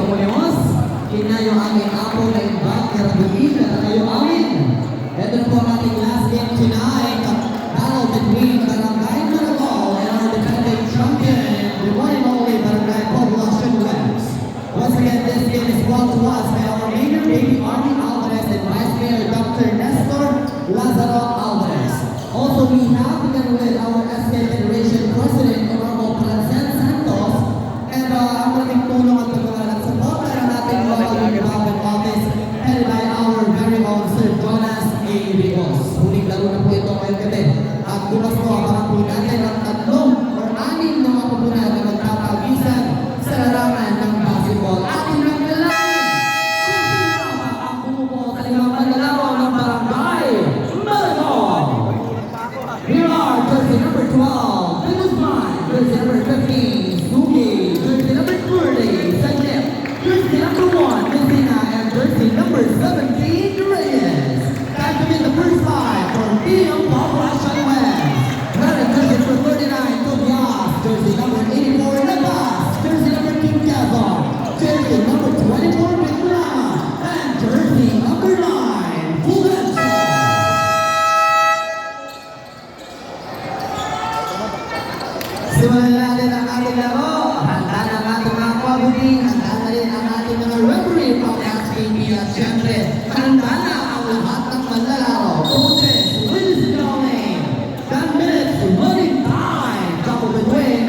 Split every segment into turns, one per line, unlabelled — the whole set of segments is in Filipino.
Muñoz. Kinayo aming Apple na imbang Karabuin na tayo amin. Ito na po ang ating last game tonight. Battle between Barangay Maragol and our defending champion, the one and only Barangay Poblacion West. Once again, this game is brought to us by our Mayor Baby Army Alvarez and Vice Mayor Dr. Nestor Lazaro Alvarez. Also, we have begun with our SK Federation President, Honorable Francen Santos, and ang malaking tulong at pagkawalan at support na natin local development office headed by our very own Sir Jonas A. Rios. Huling laro na po ito ngayon gabi. At bukas po, abangan po natin ang tatlong or anim na mapupunan na magpapagisan sa larangan ng basketball. Ating nagdalaman! Kung sino ang bumubuo sa limang panlalaro ng Barangay Maragol! Here are jersey number 12, Guzman, jersey number 15, Sugi, jersey number 30, Sagnep, jersey number 1, Messina, and jersey number 17, Reyes. Time to be the first five for Team Poblacion West. Wearing jersey number 39, Tobias, jersey number 84, Nabas, jersey number 2, Quezon, jersey number 24, Bicolana, and jersey number 9, Fulenso. Simulan natin ang ating laro. Handa na ang ating mga kabuting. Handa na rin ang ating mga referee from SPP. At syempre, handa na ang lahat ng manlalaro. Coaches, ladies and gentlemen, 10 minutes running time. Couple between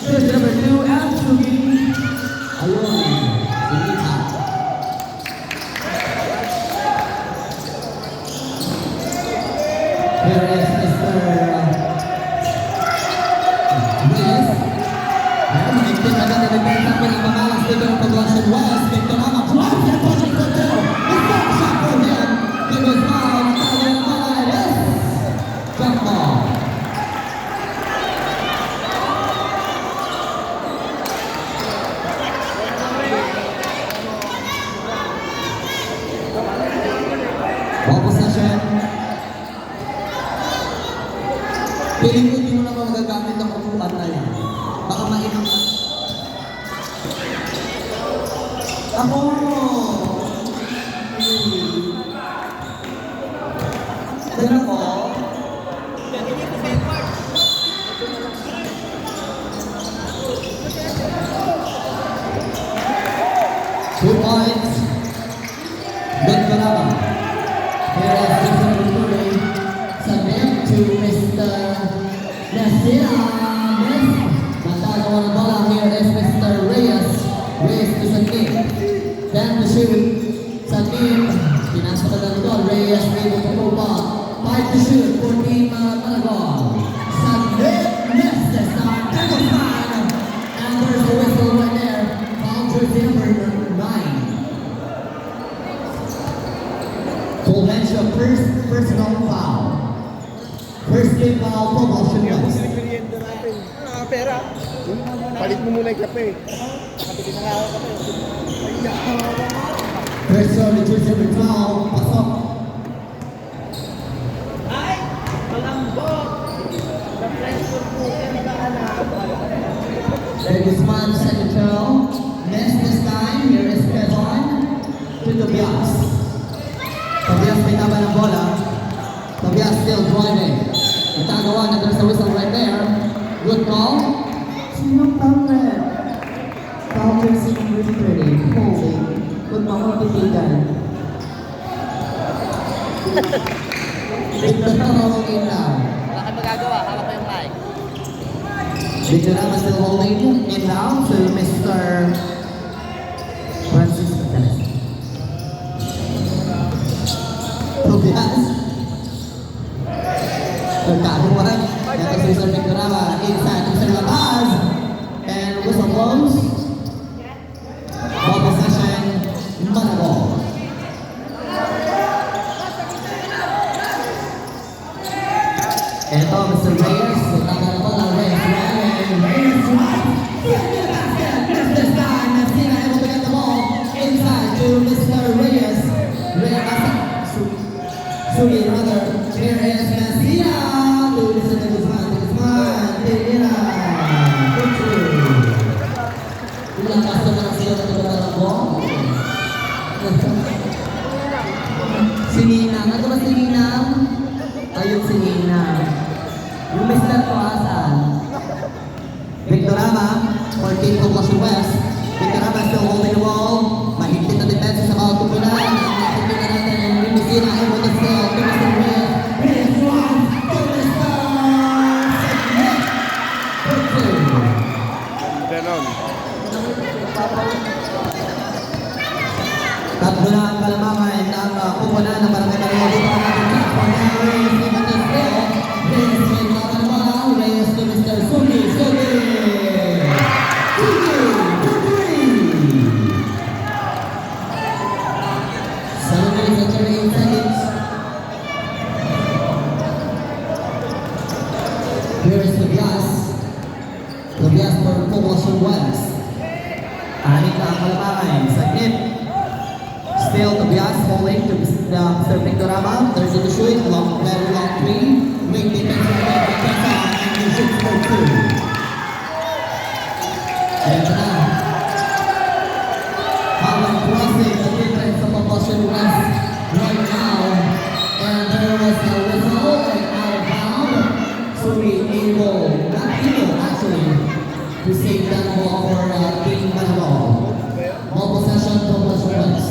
jersey number 2 and Sugi. Ayun, Sugi pa. Here is Mr. Reyes. Ayan, mahigpit agad na nagpapit ng pamalas dito ng Poblacion West. Victor Ama, drive and push it to two. It's not a shot for him. He was fouled. Natalo ng bola na Reyes. Jump ball. Ball possession. Piling ko hindi mo naman magagamit ang upuan na yan. Baka mainang ka. Ako! Tignan ko. Two points. Good for naman. Here is Mr. Ruturi. Submit to Mr. Nasira. Matagawa ng bola. Here is Mr. Reyes. Reyes to Sanib. Then to shoot. Sanib. Pinasok na ng goal. Reyes able to move on. 5 to shoot for Team Maragol. Sanib missed this time. Double time. And there's a whistle right there. Foul jersey number 9. Fulvencio, first personal foul. First game foul, Poblacion West.
Pera. Palit mo muna yung kape. Nakabili na nga ako kape.
First on the jersey number 12, pasok.
Ay! Malambot! The pressure po yung nakahanap.
There Guzman, second throw. Missed this time. Here is Quezon to Tobias. Tobias may tama ng bola. Tobias still driving. Natagawa na there's a whistle right there. Good call. Sinong foul red? Foul jersey number 30. Holding. Good mga titigan. Victor Naman in now.
Wala kayo magagawa. Hawak ko yung mic.
Victor Naman still holding in now to Mr. Francis Gonzalez. Tobias. Nagkakuwaran. Ito si Mr. Victor Naman inside Mr. Labaz. And whistle blows. Ball possession, Maragol. Ito, Mr. Reyes. Tama na bola, Reyes. Reyes, right. This time, Messina able to get the ball inside to Mr. Reyes. Reyes, Sugi, rather. Here is Messina to Mr. Si Ninang. Ano ba si Ninang? Ayun si Ninang. Yung Mr. ko asan? Victorama, 14 from Blushing West. Victorama still holding the ball. Mahigpit na defense sa mga tupunan. Ang nakikita natin yung Rimesina ay with the steal. Rimesina with his one.
Ganon.
Tatlo na ang kalamangan ng kupunan ng Barangay Maria dito ang ating platform. Reyes with the steal. Reyes with the ball. Reyes to Mr. Sugi. Sugi! Sugi! 7 minutes and 38 seconds. Here is Tobias. Tobias for Poblacion West. Anik na ang kalamangan. Saglit. Still Tobias holding to Mr. Victorama. There's a shoot. Long, very long three. Wing defense from Victorama. And he shoots for two. Ayan na. Habang crossing the defense of Poblacion West right now. And there was a whistle and out of bound. So we not able actually, to save that ball for Team Manalo. Ball possession for Poblacion West.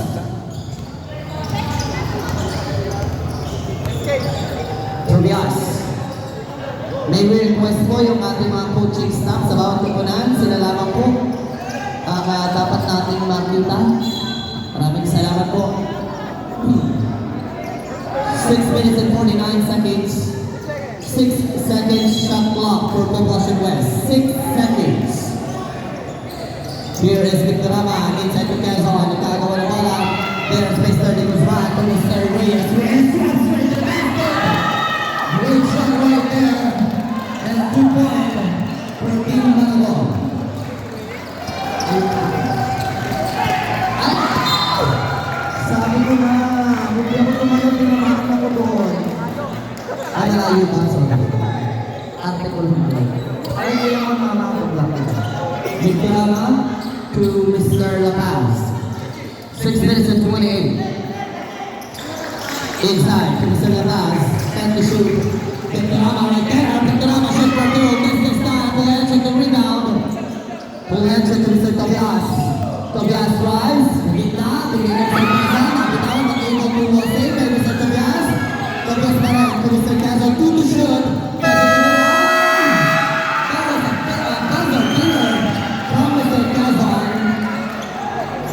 Tobias. May request po yung ating mga coaching staff sa bawat tupunan. Sila lamang po ang dapat nating makita. Maraming salamat po. 6 minutes and 49 seconds. 6 seconds shot clock for Poblacion West. 6 seconds. Here is Victorama inside to Quezon. Nakagawa ng bola. There's Mr. De Guzman to Mr. Reyes. Reyes drops right to the basket. Great shot right there. And 2 point for Team Manalo. Sabi ko na, huwag ako tumayo, pinamahan ako doon. Ay, nalayo ba? Sorry. Ate ko lang. Ay, hindi naman mama ako lang. Victorama to Mr. La Paz. 6 minutes and 28. Inside to Mr. La Paz. 10 to shoot. Victorama right there. Victorama shot for two. Missed this time. Full handshake to rebound. Full handshake to Mr. Tobias. Tobias drives. Gitna. Tingnan sa Quezon. Nabitawan. Mag-able to save by Mr. Tobias. Tobias pa rin to Mr. Quezon. 2 to shoot.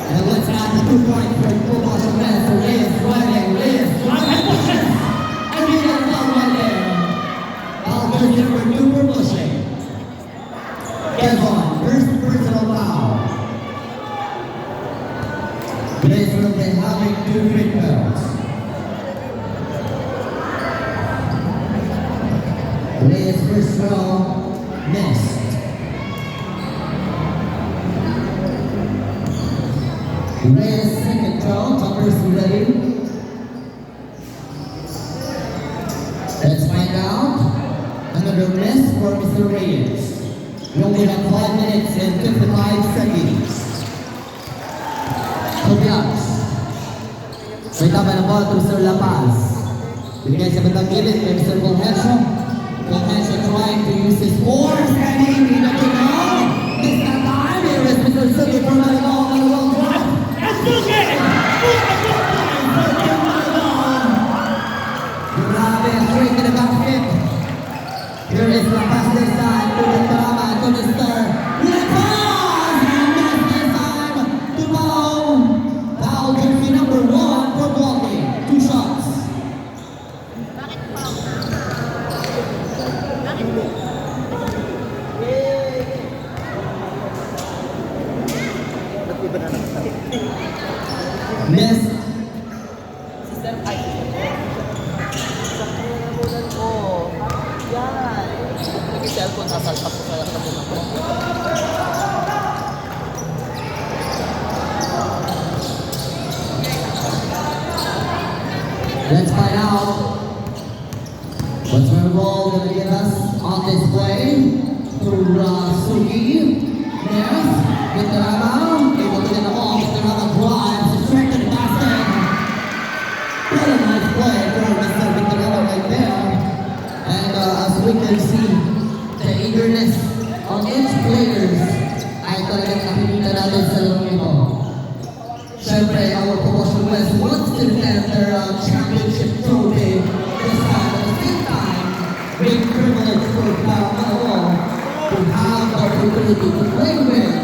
And let's add the 2 points for Poblacion West. So Reyes driving. Reyes driving. Pushes. And he got down right there. Foul jersey number 2 for Poblacion. Quezon, first personal foul. Reyes will be having 2 free throws. Reyes first throw missed. Reyes second throw, Tucker's ready. Let's find out. Another miss for Mr. Reyes. We only have 5 minutes and 55 seconds. Tobias. May tama na ball to Mr. La Paz. Binigay sa bandang gilid kay Mr. Colhensio. Colhensio trying to use his force. And he got to go. This time, here is Mr. Sugi for Manalo. Manalo drive. Grabe, straight to the basket. Here is La Paz this time to Victorama to Mr. La Paz. And missed this time to Mau. Foul jersey number 1 for blocking. 2 shots. Missed. Let's find out what's Maribel going to give us on this play. To Sugi. Yes. Victorama. Able to get the ball. Victorama drives. Straight to the basket. can see the eagerness of each players ay talagang nakikita natin sa laro ito. Siyempre, our promotion West wants to defend their championship trophy this time. At the same time, great privilege for Manawag to have the opportunity to play with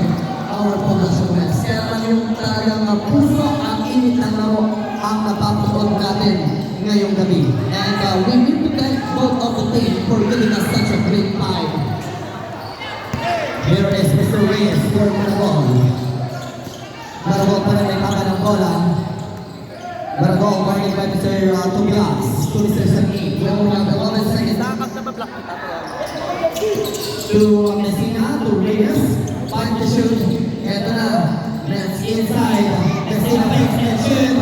our promotion West. Kaya naman yung talagang puso ang init ng laro ang napapanood natin ngayong gabi. And we need to thank both of the teams for giving us such a great fight. Here is Mr. Reyes for Manawag. Manawag pa rin may kaka ng bola. Manawag guarded by Mr. Tobias to Mr. Sagi. We only have 11 seconds. To Messina, to Reyes. Find the shoot. Ito na. Let's inside. Messina takes the shoot.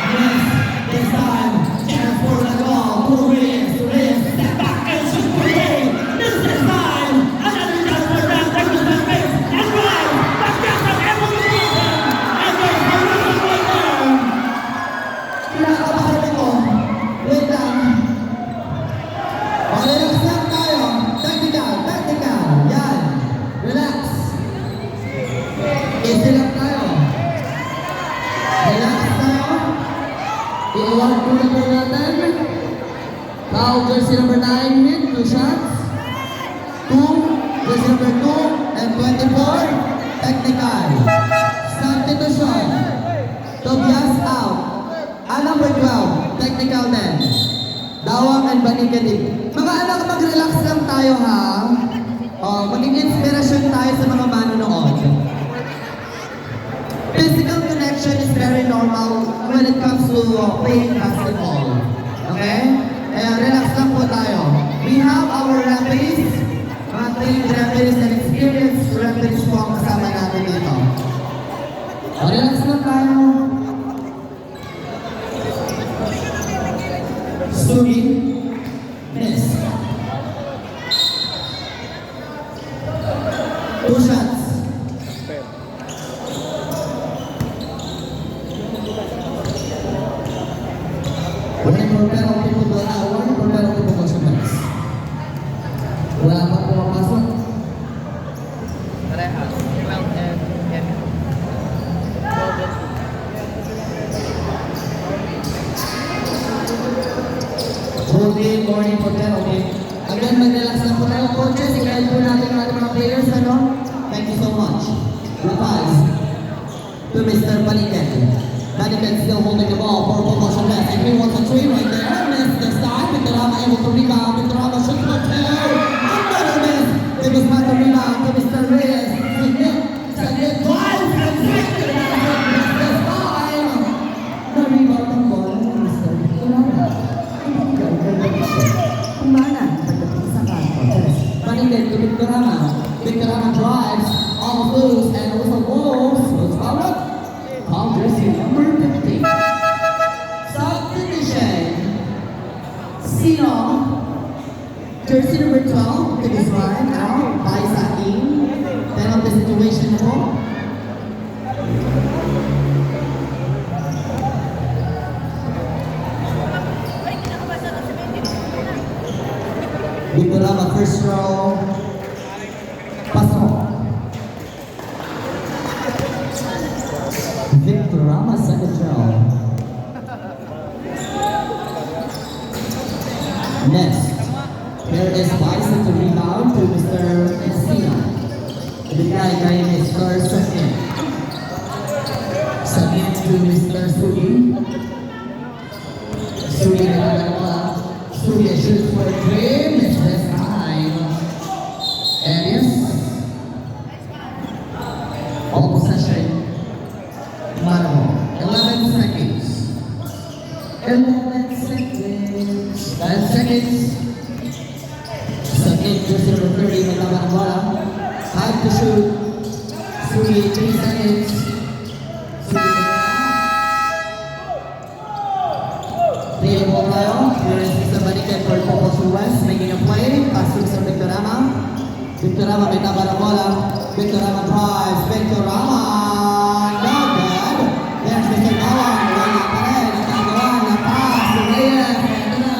Yes, this time. Chance for the ball. To Reyes. Reyes. Step back and shoot for Reyes. This time. Another chance for them. Take the space. And drive. Back down from Evolution. And there's a run right there. Kinakabahan ako. Wait lang. Relax lang tayo. Tactical. Yan. Relax. Easy lang tayo. Relax tayo. I-award muna po natin. Foul jersey number 9 hit. 2 shots. 2. Jersey number 2 and 24. Technical. Substitution. Tobias out. Number 12. Technical then. Dawang and Banigadig. Mga anak, mag-relax lang tayo ha. Maging inspirasyon tayo sa mga manonood. Physical connection is very normal when it comes to playing basketball. Okay? Kaya relax lang po tayo. We have our referees, mga trained referees and experienced referees po ang kasama natin dito. Relax lang tayo. Sugi. Miss. 2 shots. Warning for penalty po ba? Warning for penalty po ba sa Max? Wala pa po mapasok?
Parehas. 12 and 10.
Holding, warning for penalty. Again, mag-relax lang po tayo. Coaches, i-guide po natin ang ating mga players, ano? Thank you so much. Rapaz. To Mr. Paniket. Paniket still holding the ball for promotion left. And he wants a 3 right there. Miss this time. Victorama able to rebound. Victorama shoots for 2. Another miss. It was not the rebound to Mr. Reyes. Saglit drives and second. Miss this time. The rebound ng ball ni Mr. Victorama. Kumana, pagdating sa kanto. Paniket to Victorama. Victorama drives, almost loose, and also goes. Was fouled up. Foul jersey number 50. Substitution. Sino? Jersey number 12. To this line out by Saking. Penalty situation po. Victorama first row. Pasok. Victorama second row. Next. Here is Bison to rebound to Mr. Encina. The guy carrying his first second. Second to Mr. Sugi. Sugi na Sugi shoots for 3. Miss this time. And yes. All possession. Manawag. 11 seconds. 11 seconds. 10 seconds. Second, jersey number 30, may tama ng bola. 5 to shoot. Sugi, 3 seconds. Sugi, 3 ang ball tayo. Here is Mr. Baniket for Promotion West, making a play. Pass to Mr. Victorama. Victorama, may tama ng bola. Victorama drives. Victorama. No good. There's Mr. Dawang. Wala pa rin. Nagkagawa na pass. Reyes. Ito na.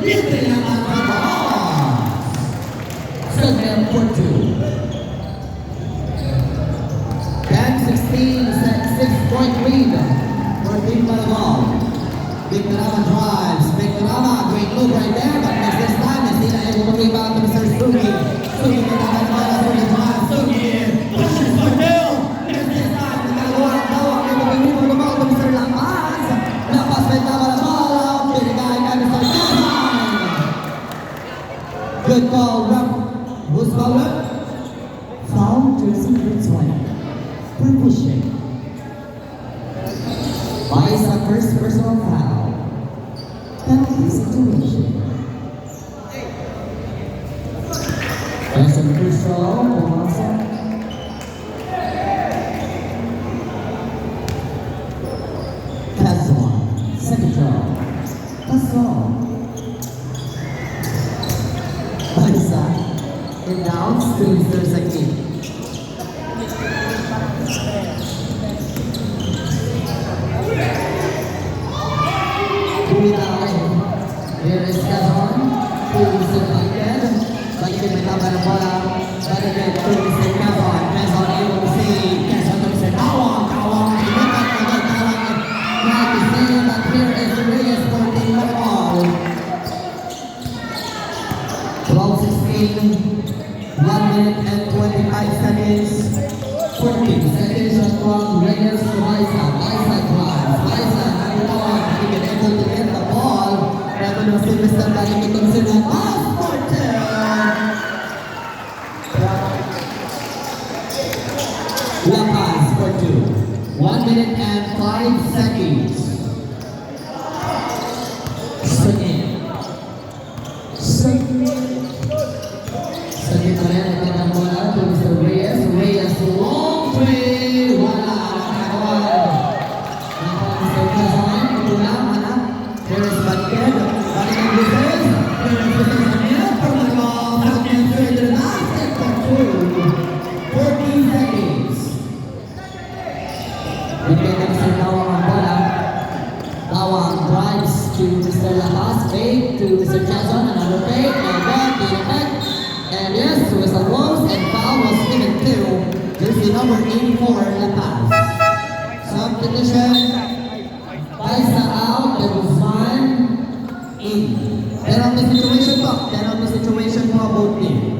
Libre naman ang ball. Victorama drives. Victorama, great move right there, but next this time, hindi na able to rebound to Mr. Sugi. Sugi may tagal na bola, Sugi drives. Sugi pushes for two. Next this time, nagagawa able to move on the ball to Mr. Lapas. Lapas may tama na bola. Pinigay kay Mr. Kazan. Good call, ref. Who's foul? Foul, jersey number 20. Purple shade. Vice at first personal foul. Penalty situation. There's a first row, pumasok. Kazan, second row. Kazan. Vice it downs to Mr. Zaki. Here is Kazan, to Mr. Balikan. Balikan may tama ng bola. Balikan to Mr. Kazan. Kazan able to save. Kazan to Mr. Tawang. Tawang. Trying to save, but here is Reyes for the ball. 12-16. 1 minute and 25 seconds. 14 seconds shot clock. Reyes to Liza. Liza drives. Liza at the ball. He can able to get the ball. Pero na si Mr. Balik ito si Lapas for 10. Lapas for 2. 1 minute and 5 seconds. Sagin. Sagin pa rin ang kanyang bola to Mr. Reyes. Reyes long three. Wala. Nakakawan. Mr. Kazan. Kulang. Anak. Here is Balikan. Balikan Luzes. Here is Luzes again. From the ball. Falcon straight to the basket for 2. 14 seconds. Bigyan na Mr. Tawang ang bola. Tawang drives to Mr. Lapas. Fake to Mr. Kazan. Another fake. And then the effect. And yes, whistle blows and foul was given to jersey number 84, Lapas. Substitution. Paisa out, there was one in. Penalty situation po. Penalty situation po both team.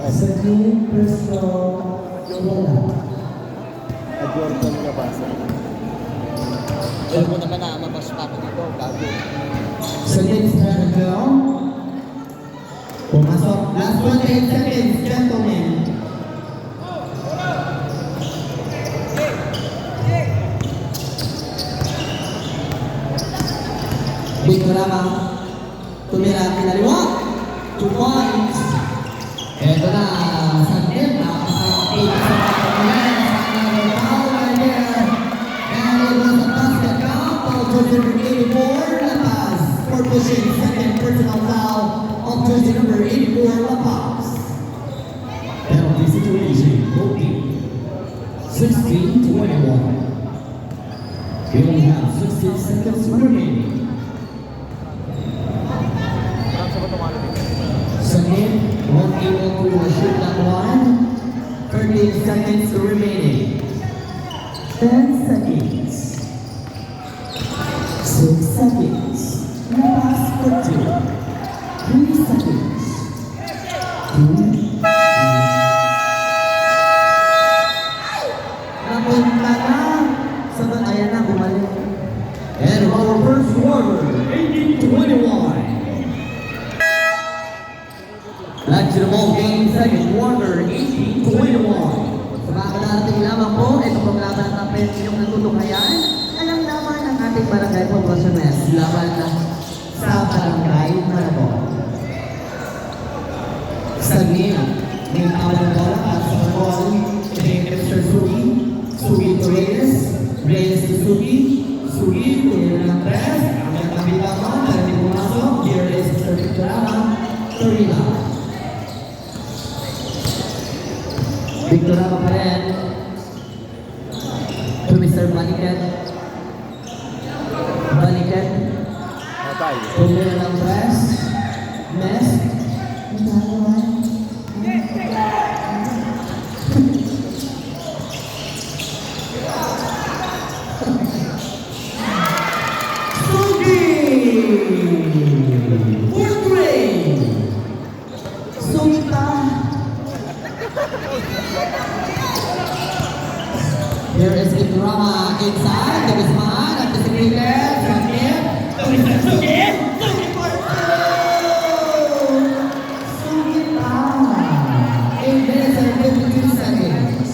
Second personal bola.
Adyor ka nila basa.
Alam mo naman na mapaspato dito, bago.
Second personal. Pumasok. Last 28 seconds, gentlemen. Victorama. Tumira kinaliwa. 2 points. Ito na, Sagin, nakakapit sa pagkakulan, another foul right there. And it was a basket count, foul jersey number 84, Lapas. For pushing, second personal foul of jersey number 84, Lapas. Penalty situation, voting 16-21. We only have 16 seconds remaining. Sagin, won't able to shoot that one. 13 seconds remaining. 10 seconds. 6 seconds. Lapas for 2. 3 seconds. 2. Napunta na. Sabang ayan na, bumalik. And our first quarter, 18-21. Back to the ball game, second quarter, 18-21. Sa mga kalarating lamang po, ito pong laban natin yung natutukayan. Alam naman ang ating barangay poblasyones, laban sa barangay Marabon. Sagin, may tawag ng bola at sa ball, kay Mr. Sugi. Sugi to Reyes, Reyes to Sugi. Sugi, tuloy ng press. Ang kapitang mo, dahil pumasok. Here is Mr. Victorama, Torila. Victor Rama pa rin. To Mr. Balikan. Balikan.
Matay.
Pumila ng press. Mes. Sugi! Fourth grade! Sugita! Here is the drama inside. There is man at the secret. Sugi! Sugita! 8 minutes and 52 seconds.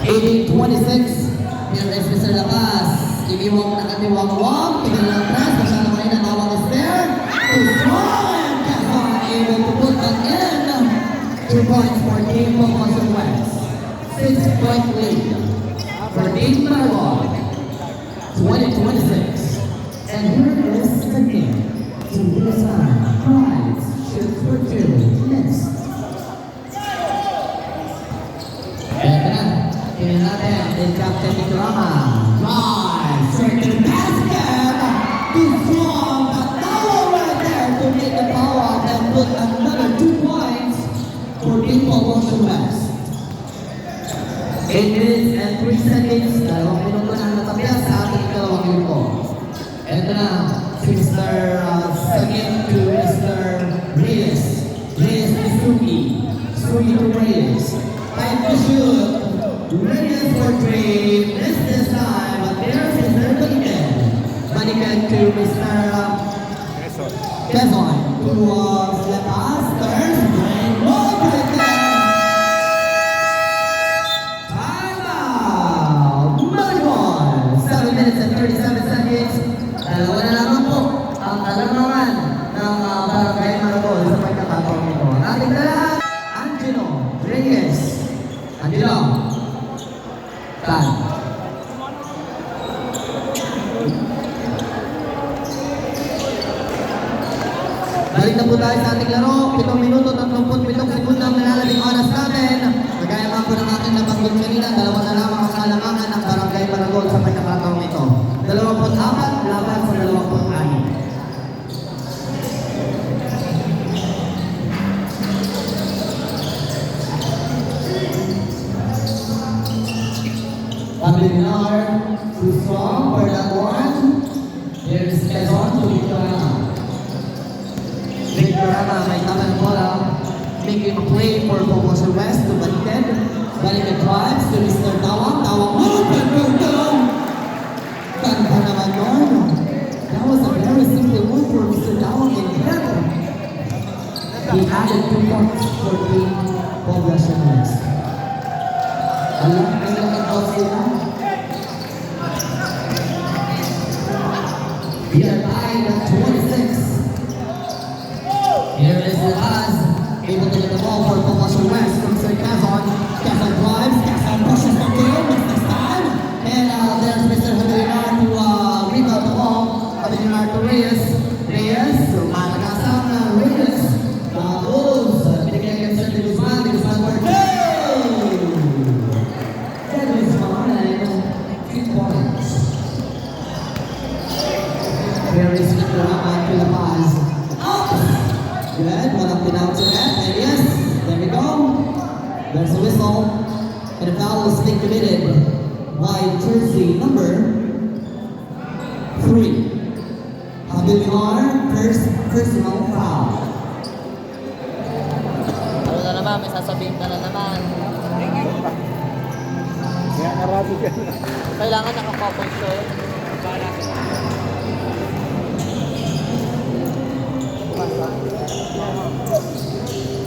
18:26. Here is Mr. Labas. Ibiwang na katiwang-wang. Tigil ng press. Masyado kayo na tawag is there. Too strong. Quezon able to put that in. 2 points for Team Promotion West. 6-point lead for Team Marabon. 20-26. And here is the game. To this time, prize shoot for 2. Next. Tingnan natin, din Captain Nicarama. Drive, circle basket. Too strong, but now right there to make the power and put another 2 points for Team Promotion West. 8 minutes and 3 seconds. 2 minuto na natapos sa ating dalawang grupo. Ito na, si Mr. Second to Mr. Reyes. Reyes to Sugi. Sugi to Reyes. Time to shoot. Reyes for 3. Missed this time, but there's Mr. Balikan. Balikan to Mr.
Quezon.
Quezon. To Lepas. Turns. Brain ball right there. Time out. Maribon. 7 minutes and 37 seconds. Dalawa na lamang po ang alamangan ng Barangay Maribon sa pagkakataon ito. Ang ating dalahan, Angelo Reyes. Angelo. Tan. Balik na po tayo sa ating laro. 7 minuto, 37 segundo ang nalalabing oras natin. Kagaya nga po ng ating nabanggit kanina, dalawa na lamang ang alamangan ng Barangay Maribon sa pagkakataon ito. 24 laban sa 26. Pabilinar, too strong for that one. Here is Quezon to Victorama. Victorama may tama ng bola. Making a play for Promotion West to Balikan. Balikan drives to Mr. Tawang. Tawang move. Ganda naman yun. That was a very simple move for Mr. Tawang in here. He added 2 points for Team Promotion West. Alam ka lang ang boss nila. We are tied at 26. Here is Labas, able to get the ball for Promotion West from Sir Quezon. Quezon drives, Quezon pushes the field, makes this time. And there's Mr. Habilinar to rebound the ball. Habilinar to Reyes. Reyes, malagasang Reyes. Tapos, binigyan kay Mr. De Guzman for 2. That is fine. 3 points. Here is Mr. Raman to the pass. Up! Good, walang tinaw sa net. And yes, there we go. There's a whistle. And a foul is being committed by jersey number 3. Habilinar, first personal foul.
Ano na naman, may sasabihin ka na naman.
Kaya narado yan.
Kailangan naka-couple shirt.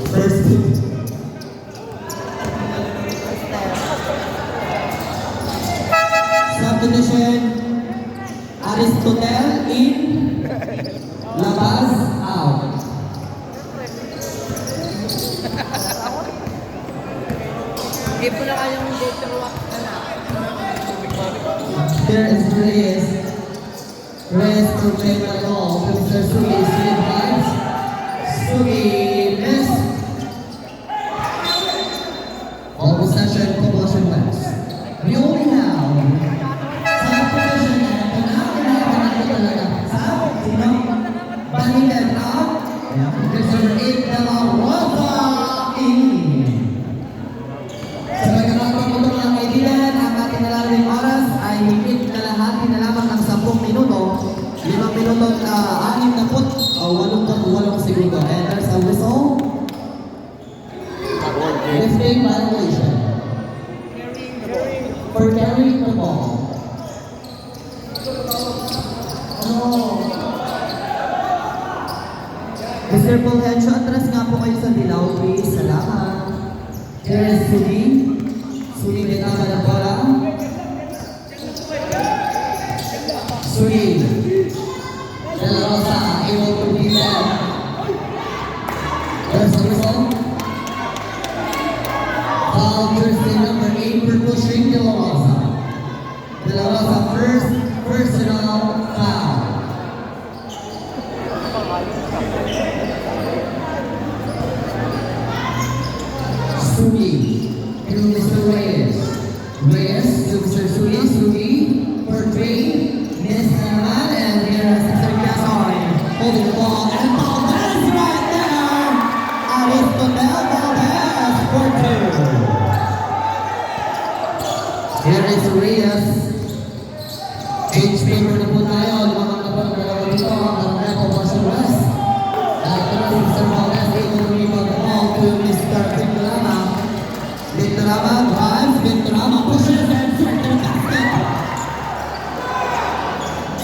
First hit. Subdivision, Aristotle in, Labas out.
Give mo na kayong date walk na na.
There is Reyes. Reyes to play the ball. Mr. Sugi, Sugi drives. Sugi miss. De La Rosa in. Sa pagkakataon po mga kaibigan, ang ating nalalawing oras ay higit kalahati na lamang ng 10 minuto. 5 minuto na 8 segundo. And there's a whistle. Lifting violation. For carrying the ball. Mr. Fulgencio, atras nga po kayo sa dilaw, please. Salamat. Here is Suli. Suli, may tama ng bola. Suli. De La Rosa, able to be there. There's a whistle. Foul jersey number 8 for pushing De La Rosa. De La Rosa, first personal foul. Suli to Mr. Reyes. Reyes to Mr. Suli. Suli for three. Miss naman, and here is Mr. Gason holding the ball. And Valdez right there. Aristotel Valdez for two. Here is Reyes. Change paper na po tayo. Lumamang na po ang dalawa dito. Ang Repo Marshall West. Ito na si Mr. Valdez. Able to rebound the ball to Mr. Victorama. Victorama drives. Victorama pushes and straight to the basket.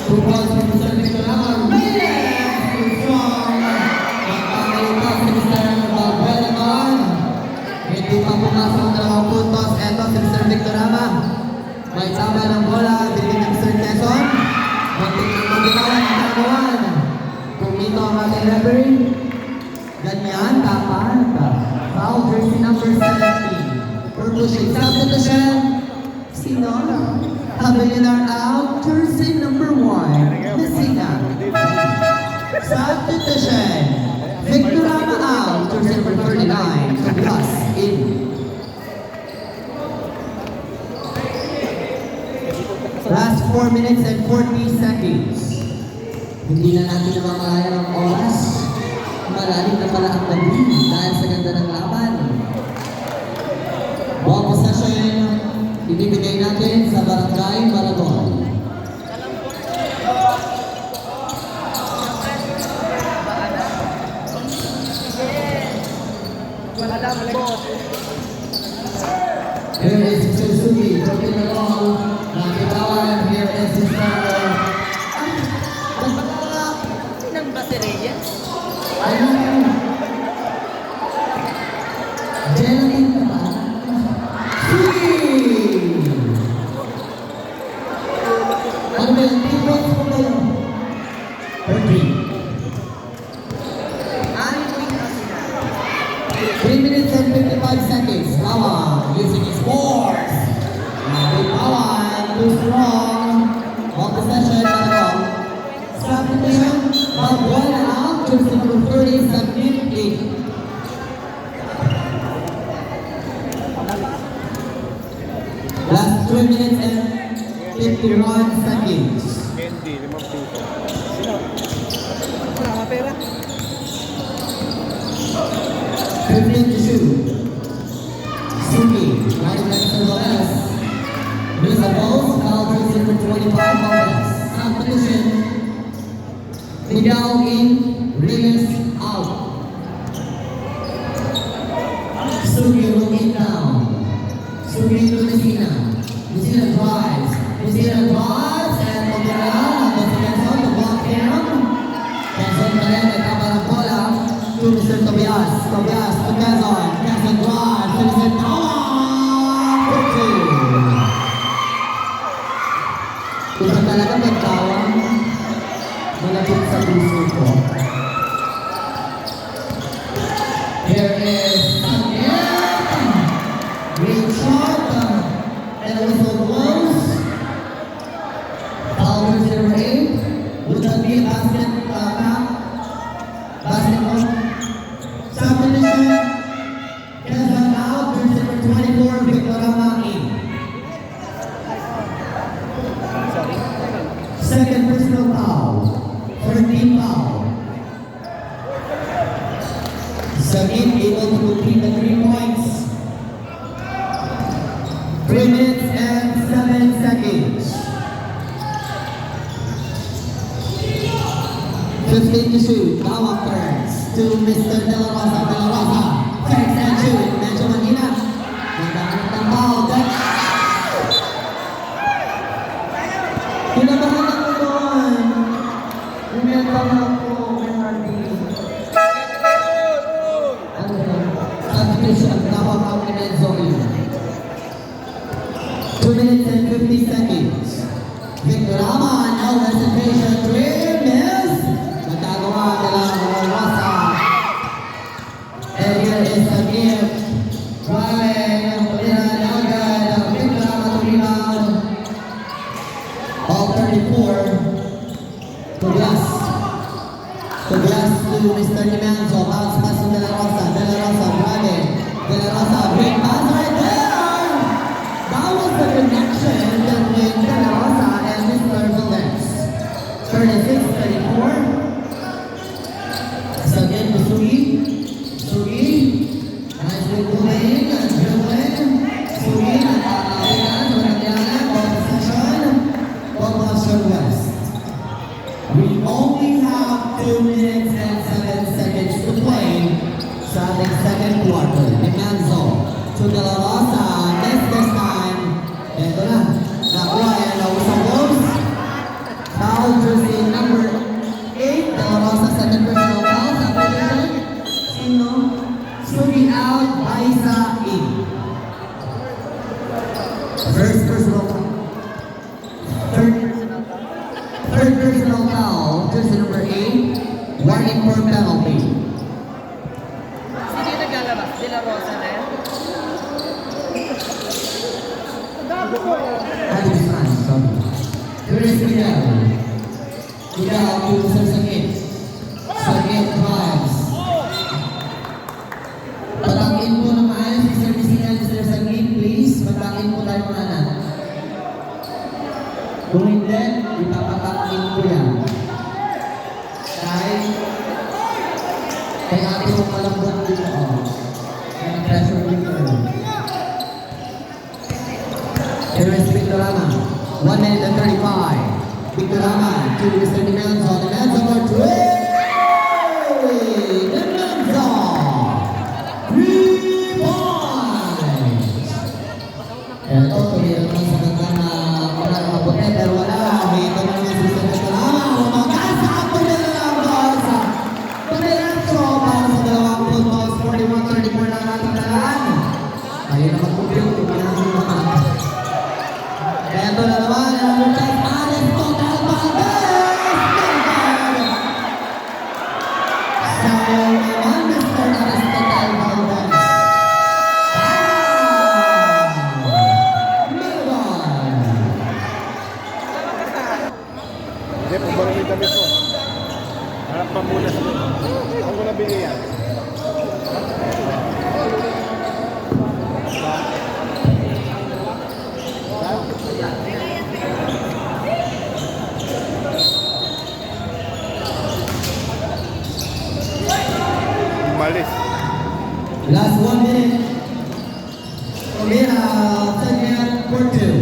2 points from Mr. Victorama. Reyes too strong. Magpakalita si Mr. Valbuena. Hindi pa pumasok ang 2 puntos. Ito si Mr. Victorama. May tama ng bola. Bigyan ng Mr. Quezon. Muntik ng maginawan ang kagawan. Kumito ang ating referee. Ganyan, dapat. Foul jersey number 17. For pushing substitution. Sino? Habilinar out. Jersey number 1. Messina. Substitution. Victorama out. Jersey number 39. Tobias in. Last 4 minutes and 40 seconds. Hindi na natin namakaya ng oras. Malalim na pala ang gabi dahil sa ganda ng laban. Ball possession, ibibigay natin sa Barangay Marathon. Here is Suzuki, dropping the ball. Nakitawan, here is his father.
Ng baterya?
Ayun. Gelatin na ba? Suzuki! Ano ba yun? 3 points po ba yun? 13. 3 minutes and 55 seconds. Pawan using his force. Big Pawan, too strong. Ball possession, Marathon. Substitution, Valbuena out. Jersey number 30, submit 8. Last 3 minutes and 51 seconds.
Candy, 5 puto. Sino? Wala ka pera?
15 to shoot. Suki, right next to Lopez. Miss the ball, foul jersey number 25, Lopez. Substitution. Miguel in, Reyes out. Suki looking down. Suki to Messina. Messina drives. Messina drives and on the ground. Quezon, the block down. Quezon pa rin, may tama ng bola. To Mr. Tobias. Tobias to Quezon. Quezon drives. To Mr. Tawan. For two. Kung saan talaga magtawang, malapit sa puso ko. Here is again. Great shot. And a whistle blows. Foul jersey number 8. Would that be a basket? Basketball. Substitution. Quezon out. Jersey number 24. Victorama in.
Sorry.
Second personal foul. 13 foul. Sagit able to complete the 3 points. 3 minutes and 7 seconds. 15 to shoot. Bawang turns to Mr. De La Rosa. De La Rosa. Turns and shoot. Medyo mahina. Magdamit ng ball. Kinabahan ako doon. Kinabahan ako. Substitution. Tawag ako ni Menzoy. 2 minutes and 50 seconds. Victor Aman. No hesitation. 3 minutes. Nagkagawa De La Rosa. And here is a gift. Driving. Paliran agad. Victor Aman to rebound. All 34. Tobias. Tobias to Mr. Nimanzo. Bounce pass to De La Rosa. De La Rosa driving. De La Rosa. Big pass right there. That was the connection between De La Rosa and Mr. Valdez. 36-34. So again, Sugi. Sugi. Nicely moving. Dribbling. Sugi. Nakakakilan. Managyanan. Ball possession. Ball possession West. We only have 2 minutes and 7 seconds to play sa ating second quarter. Nimanzo to De La Rosa. Missed this time. Ito na. Nakuha yan. Nausang goals. Foul jersey number 8. De La Rosa second personal foul. Sa position. Sino? Sugi out. Aisa in. First personal foul. Third personal foul, jersey number 8, warning for penalty.
Sino yung naglalabas? De La Rosa na yan?
Adi San, sorry. Here is Miguel. Miguel to Sir Sagit. Sagit drives. Patakin po na maayos si Sir Miguel, Sir Sagit, please. Patakin po tayo mga anak. Kung hindi, ipapatakin ko yan. Kaya ate mo malambot dito. Kaya pressure dito. Here is Victorama. 1 minute and 35. Victorama to Mr. Nimanzo. Nimanzo for 3! Nimanzo! 3 points! Ito, tuloy naman sa ganda na mabuti, pero wala. Ito naman si Mr. Victorama. Umagasa ako nila lang Barca. Pamiretso para sa dalawang footballs. 41-34 lang natin talaan. Ayun na mag-compute. Pinansin naman. Ito na naman. Number 10, Aristotle Valdez. Sayang naman, Mr. Aristotle Valdez.
Hindi, pagbarang yung damit mo. Harap pa muna sa mga. Ako mo nabili yan. Malis.
Last 1 minute. Omira, second quarter.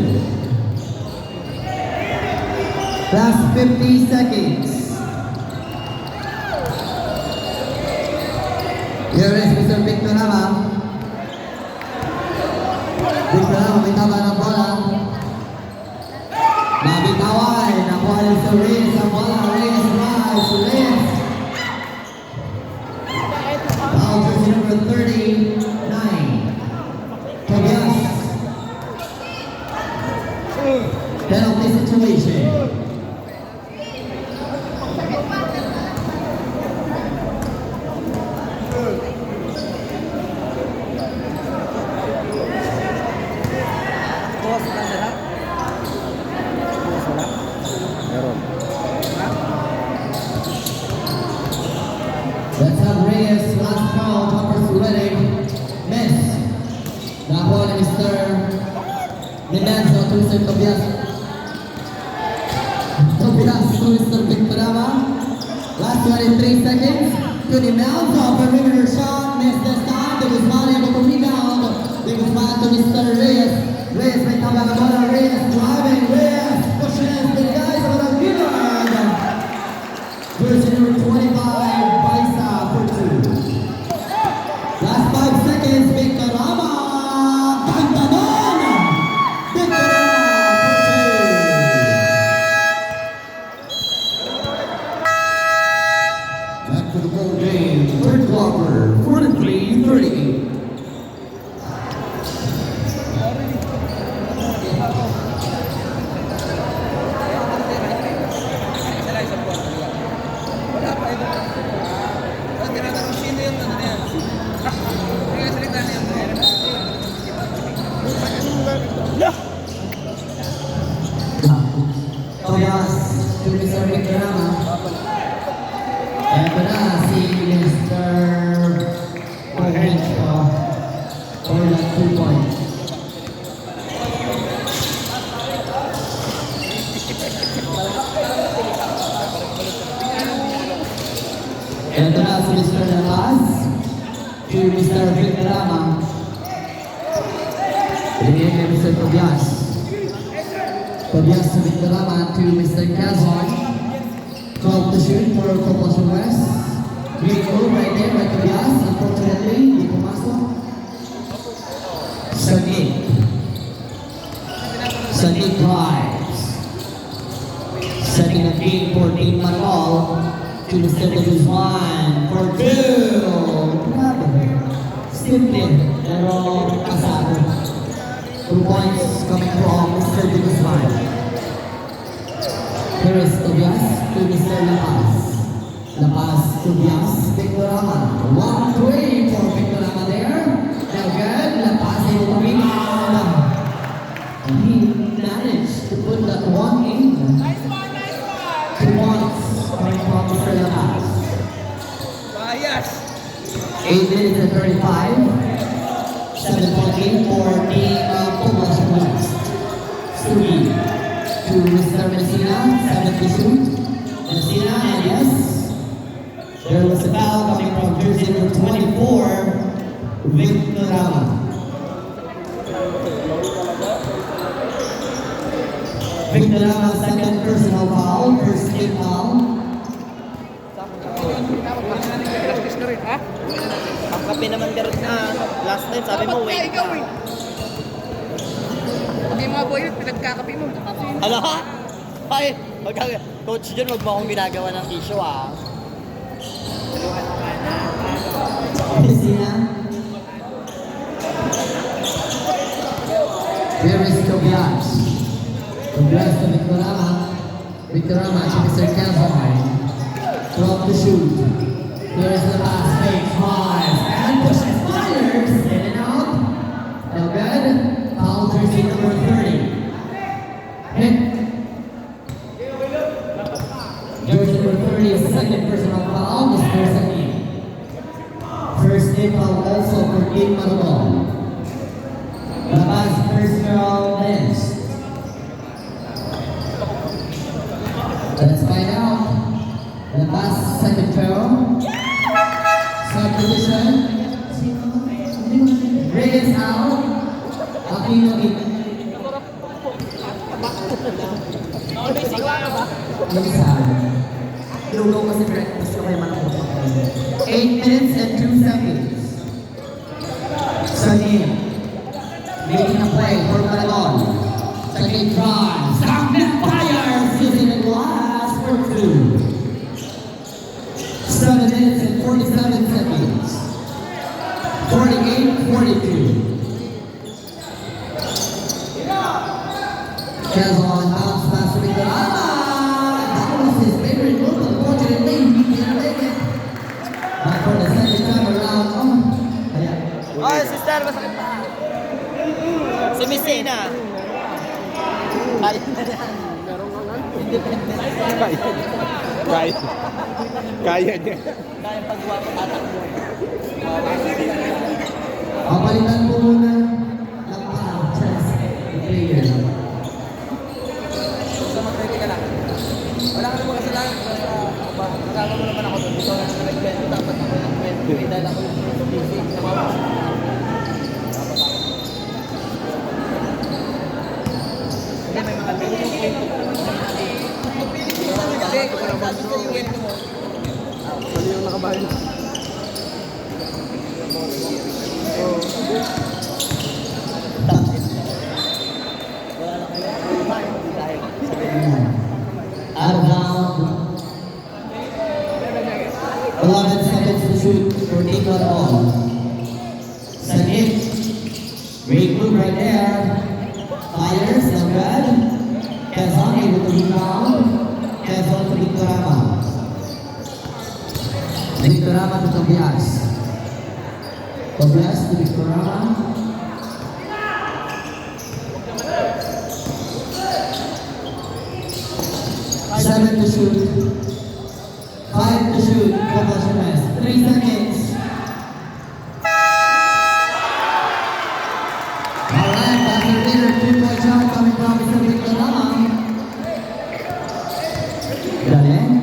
Last 50 seconds. Here is Mr. Victorama. Victorama, may tama ng bola. Mabitawan. Nakuha rin sa Reyes. Ang bola, Reyes, rise. Reyes. Foul jersey number 39. Tobias. Penalty situation.
Boss na lahat?
Meron.
Let's have Reyes, last foul, toppers ready. Miss. Nakuha ni Mr. Nimanzo to Mr. Tobias. Tobias to Mr. Victorama. Last 23 seconds. To Nimanzo, perimeter shot, miss. 43-30.
Wala pa ito. Ang tinatanong sino yung ano na yan? Kaya salita na yung
Tobias to Mr. Victorama. Ito na si Mr. Owenko for the 2 points. Ito na si Mr. Lamas to Mr. Victorama. Binigyan kay Mr. Tobias. Tobias to Victorama to Mr. Quezon. 12 to shoot for Copason West. Great move right there by Tobias. Unfortunately, hindi pumasok. Sadiq. Sadiq drives. Setting the game for Team Manol to Mr. Guzman for 2. Grabe. Simple, pero kasado. 2 points coming from Mr. Guzman. Here is Tobias to Mr. La Paz. La Paz, Tobias, Victorama. 1-3 for Victorama there. Now good, La Paz able to rebound. He managed to put that one in. 2 points coming from Mr. La Paz.
Bias!
8 minutes and 35. 7-point game for Team Copason West. Sugi to Mr. Messina, 7 to shoot. Messina, and yes, there was a foul coming from jersey number 24, Victorama. Victorama, second personal foul, first team foul.
Ang kape naman garit na. Last time sabi mo, wait ka.
Hindi mga boy, pinagkakapi mo.
Ano ha? Ay, Coach John, wag mo akong ginagawa ng issue ah.
Messina. Here is Tobias. Tobias to Victorama. Victorama to Mr. Quezon. 12 to shoot. Here's the pass, fake, drives, and pushes, fires, in and out. No good. Foul jersey number 30. Hit. Jersey number 30 is second personal foul, Mr. Saki. First team foul also for Team Manol. Labas first girl bench. Let's find out. Labas second foul. Third position. Reyes out. Aquino in. Lugaw kasi breakfast ko kay Manong. 8 minutes and 2 seconds. Sanin. Making a play for Manong. Sanin drives. Magnet fires. Using the glass for 2. 7 minutes and 47 seconds. 48-42. Quezon bounce pass to Victorama. That was his favorite move. Unfortunately, he didn't make it. But for the second time around,
Oh, sister, masakit pa. Si Messina. Ay,
Kaya niya.
kaya paggawa ko tatakbo.
Papalitan po muna ng chance player.
Basta mag-ready ka lang. Wala ka naman kasalanan. Kasama mo naman ako doon. Ikaw na naman nag-20. Dapat ako nag-20. Dahil ako yung busy. Sa mga hindi, may mga
Mali yung nakabahin.
Out of bounds. 11 seconds to shoot for Team Manol. Second, great move right there. Fires, no good. Quezon able to rebound. Quezon to Victorama. Victorama to Tobias. Tobias to Victorama. Seven to shoot. 5 to shoot. Proportionals. 3 seconds. Alright, buzzer leader, 2-point shot coming from Mr. Victorama. Galing.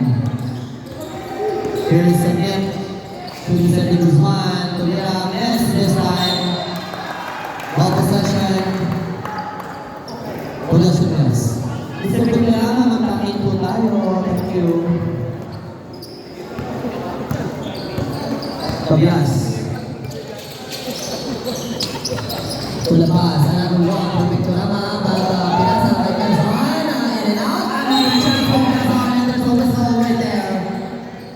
Here is again. To Mr. De Guzman. To Mirames this time. Ball possession. Proportionals. Mr. Victorama, magpakin po tayo. Thank you. Tobias. Tulabas. Another one for Victorama. But pinasa kay Quezon. In and out. Another chance for Quezon. And there's a whistle right there.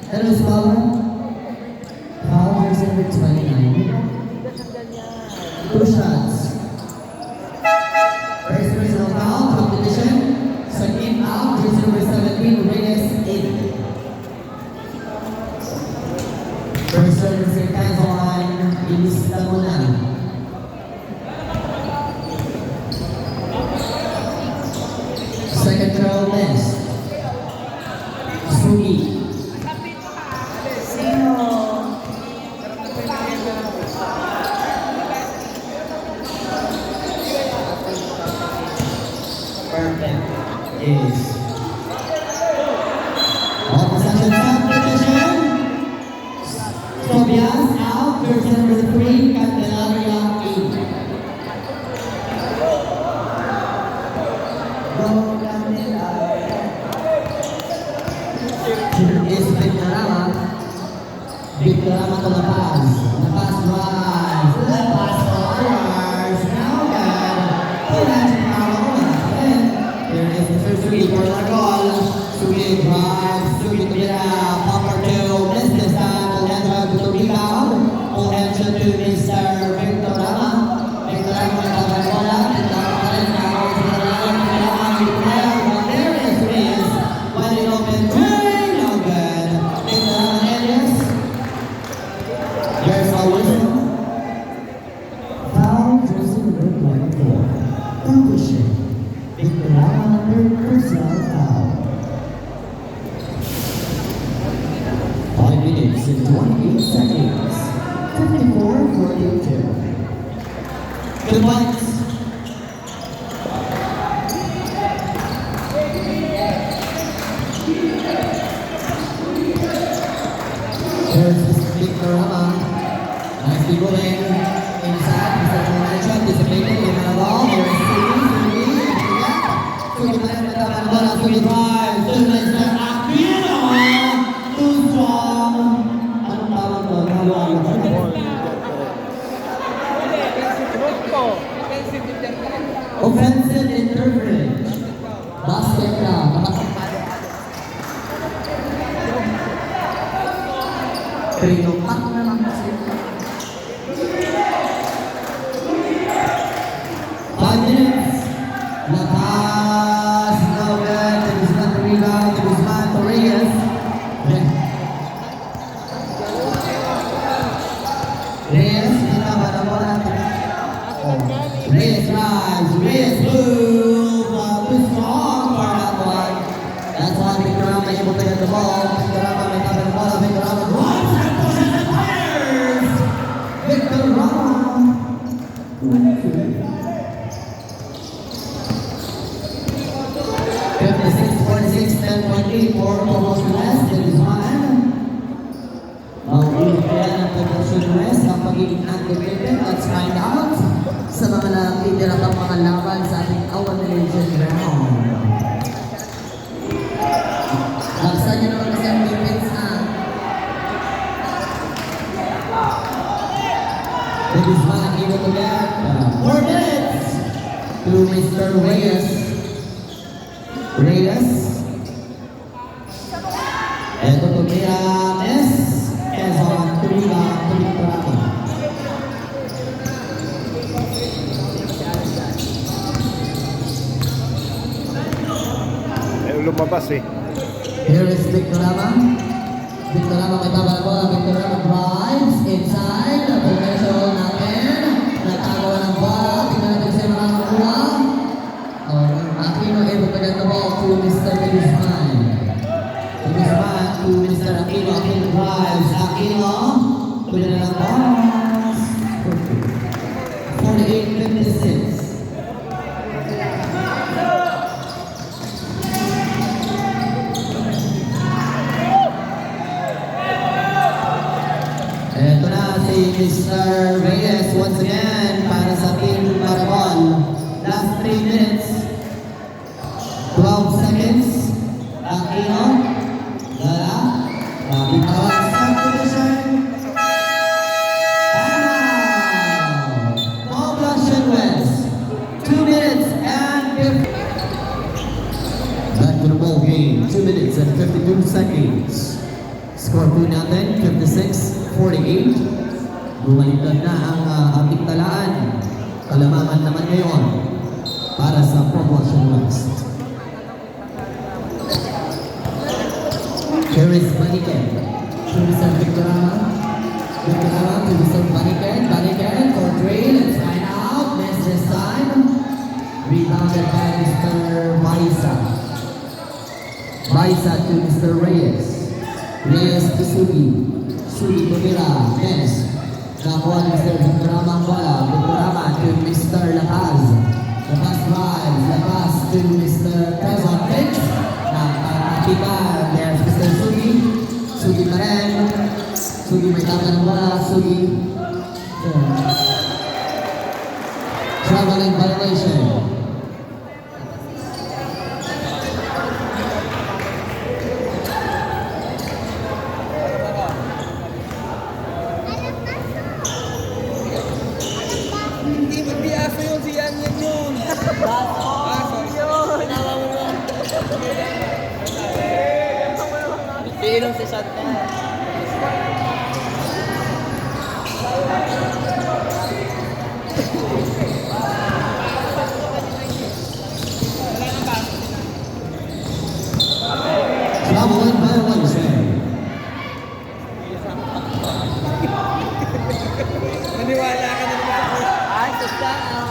That was foul. Foul versus number 29. 2 shots. First personal foul. Competition. Second out. Jersey number 17. Reyes in. First serve si Quezon. Ilista mo na. Second throw missed. Sugi. Perfect. Yes. All possession competition. Tobias out. Jersey number 3. Candelaria in. Here is Victorama. Victorama to La Paz. La Paz rise. La Paz forwards. Now again. Here is Mr. Sugi for the goal. Sugi drives. Sugi to get out. Popper to miss this time. Pull-hand to rebound. Pull-hand to Mr. Victorama. Victorama to the bola. Victorama now to the line. There is Reyes. Wide open. No good. Victorama Elias. There's a whistle. Foul jersey number 24. Competition. Victorama third personal foul. 5 minutes and 28 seconds. 54-42. Good points. Here's Victorama. Nicely going inside. Mr. Convention dissipating in the ball. There is Sugi. Sugi playing with the ball. Sugi drives. To Mr. Aquino. Too strong. Anong tawag to? Offensive interference. Basket na. Pinumpak na lang kasi. 5 minutes. Lakas. No good. De Guzman to rebound. De Guzman to Reyes. Reyes. Kita ba na bola? Reyes rise. Reyes move. Too strong for that one. That's why Victorama able to get the ball. Victorama may cover the ball. Victorama runs and pushes and fires. Victorama. 56-46, 10.8 for Promotion West. That is one. Maulit kaya ng Promotion West ang pagiging undefeated. Let's find out sa mga nakitira pang mga laban sa ating Awan Religion round. Laksan nyo naman kasi ang defense na. De Guzman able to get 4 minutes to Mr. Reyes. Reyes. Ito to Mirames. Quezon to rebound to Victorama.
lumabas eh.
Here is Victorama. Victorama may tama na bola. Victorama drives inside. Potential natin. Natago ng bola. Tingnan natin siya makakakuha. Aquino able to get the ball to Mr. Guzman. Guzman to Mr. Aquino. Aquino drives. Aquino. Pwede na ng boss. 48-56. Ito na si Mr. Reyes once again para sa Team Marabon. Last 3 minutes, 12 seconds. Aquino, Lala, Bitawa, subdivision. Poblacion West, 2 minutes and 50. Back to the ball game, 2 minutes and 52 seconds. Score po natin, 56-48. Bumaliktad na ang ating talaan. Kalamangan naman ngayon para sa Poblacion West. Here is Baniken. To Mr. Victorama. Victorama to Mr. Baniken. Baniken for 3. Let's find out. Miss this time. Rebounded by Mr. Maisa. Maisa to Mr. Reyes. Reyes to Sugi. Sugi tumira. Miss. Nakuha ni Mr. Victorama ang bola. Victorama to Mr. Lapaz. Lapaz drives. Lapaz to Mr. Quezon Fix. Nakakatipan. There's Mr. Sugi. Sugi pa rin. Sugi may tama ng bola. Sugi. Traveling violation.
Hindi magbiasa yun, si Yan yun. Tinawa mo lang. Iinom si Santa.
Traveling violation.
Maniwala ka na naman sa Santa.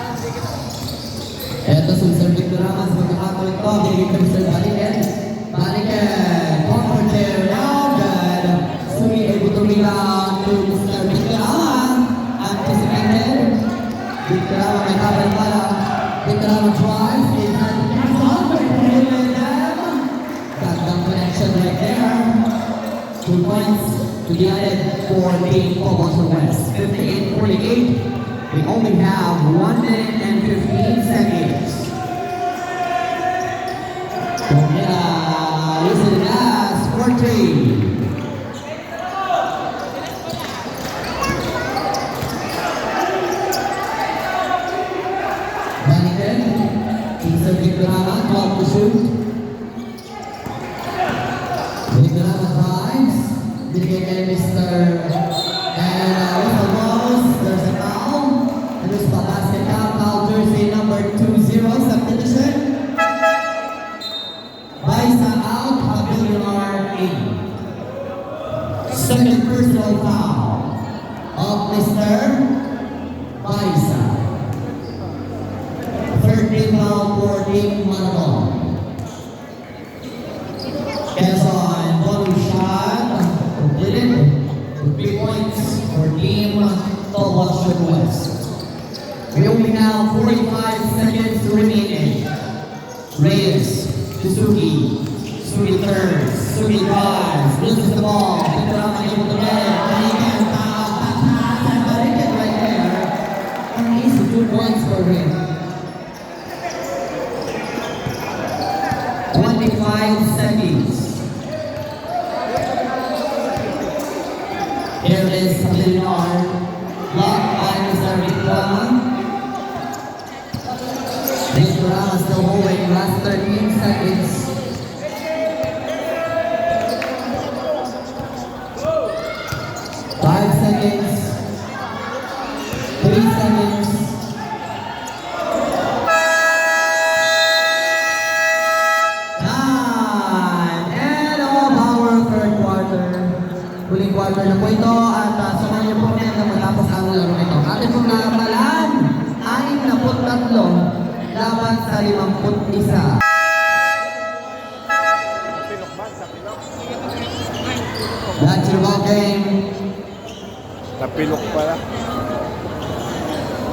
Ito si Mr. Victorama sa pagkakataon ito. Bigay kay Mr. Baliken. Baliken. Comfort there now. Good. Sugi able to rebound to Mr. Victorama. Anticipated. Victorama may tama ng bola. Victorama drives. Inside the Quezon. Gandang connection right there. 2 points to be added for Team Poblacion West. 58-48. We only have 1 minute and 15 seconds. Use the last for 3. Baniken, Mr. Victorama, 12 to shoot. Victorama drives. Bigay kay Mr. And whistle blows. There's a foul. And there's a basket foul jersey number 20, subdivision. Baisa out, Pavilion in. Second personal foul of Mr. Baisa. Third team foul for Team Marabon. Quezon, one shot, completed. 3 points for Team Poblacion West. We only have 45 seconds remaining. Reyes, to Sugi. Sugi turns. Sugi drives. Loses the ball. Victorama able to get it. Balikan, pass, and Balikan right there. An easy 2 points for him. 25 seconds. Here is Pavilion. Blocked by Mr. Victorama. Victorama still holding last 13 seconds.
Pilok pala.